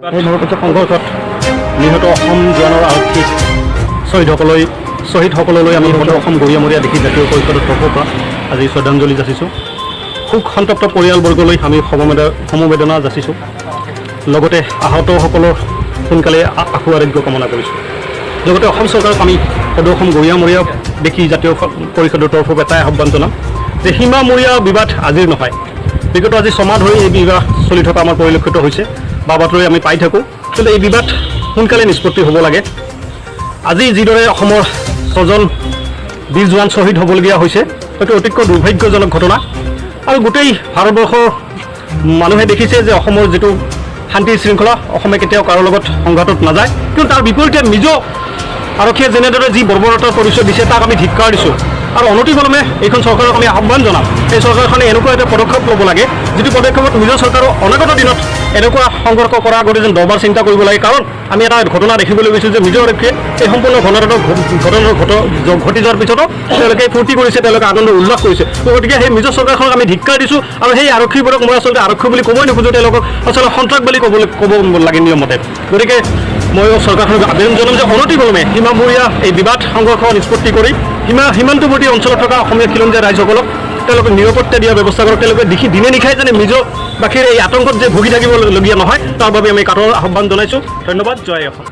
এই নৰপেক্ষা সংঘৰ্ষত নিহত অসম জোৱানৰ আৰক্ষী শ্বহীদসকললৈ আমি অসম গৰিয়ামৰীয়া দেখি জাতীয় পৰিষদৰ তৰফৰ পৰা আজি শ্ৰদ্ধাঞ্জলি যাচিছোঁ। শোক সন্তপ্ত পৰিয়ালবৰ্গলৈ আমি সমবেদনা যাচিছোঁ। লগতে আহতসকলৰ সোনকালে আশু আৰোগ্য কামনা কৰিছোঁ। লগতে অসম চৰকাৰক আমি অসম গৰিয়ামৰীয়া দেখি জাতীয় পৰিষদৰ তৰফৰ পৰা এটাই আহ্বান জনাম যে সীমামূৰীয়া বিবাদ আজিৰ নহয়। বিগত আজি 6 মাহ ধৰি এই বিবাদ চলি থকা আমাৰ পৰিলক্ষিত হৈছে বা বাতৰি আমি পাই থাকোঁ। কিন্তু এই বিবাদ সোনকালে নিষ্পত্তি হ'ব লাগে। আজি যিদৰে অসমৰ 6জন বীৰ জোৱান শ্বহীদ হ'বলগীয়া হৈছে সেইটো অতিকৈ দুৰ্ভাগ্যজনক ঘটনা। আৰু গোটেই ভাৰতবৰ্ষৰ মানুহে দেখিছে যে অসমৰ যিটো শান্তি শৃংখলা অসমে কেতিয়াও কাৰো লগত সংঘাতত নাযায়। কিন্তু তাৰ বিপৰীতে নিজৰ আৰক্ষীয়ে যেনেদৰে যি বৰ্বৰতাৰ পৰিচয় দিছে তাক আমি ধিক্কাৰ দিছোঁ। আৰু অনতিপলমে এইখন চৰকাৰক আমি আহ্বান জনাম এই চৰকাৰখনে এনেকুৱা এটা পদক্ষেপ ল'ব লাগে যিটো পদক্ষেপত নিজৰ চৰকাৰৰ অনাগত দিনত এনেকুৱা সংঘৰ্ষ কৰাৰ আগতে যেন দহবাৰ চিন্তা কৰিব লাগে। কাৰণ আমি এটা ঘটনা দেখিবলৈ পাইছোঁ যে নিজৰ আৰক্ষীয়ে এই সম্পূৰ্ণ ঘটনা ঘটি যোৱাৰ পিছতো তেওঁলোকে ফূৰ্তি কৰিছে, তেওঁলোকে আনন্দ উল্লাস কৰিছে। গতিকে সেই নিজৰ চৰকাৰখনক আমি ধিক্কাৰ দিছোঁ। আৰু সেই আৰক্ষীবোৰক মই আচলতে আৰক্ষী বুলি ক'বই নোখোজোঁ, তেওঁলোকক আচলতে সন্ত্ৰাসবাদী ক'ব লাগে নিয়মমতে। গতিকে মই চৰকাৰখনক আবেদন জনাম যে অনতিপলমে সীমামূৰীয়া এই বিবাদ সংঘৰ্ষ নিষ্পত্তি কৰি সীমান্তৱৰ্তী অঞ্চলত থকা অসমীয়া খিলঞ্জীয়া ৰাইজসকলক তেওঁলোকে নিৰাপত্তা দিয়াৰ ব্যৱস্থা কৰক। তেওঁলোকে দিনে নিশাই যেনে নিজৰ বাসীৰ এই আতংকত যে ভুগি থাকিবলগীয়া নহয় তাৰ বাবে আমি কাটৰ আহ্বান জনাইছোঁ। ধন্যবাদ। জয় অসম।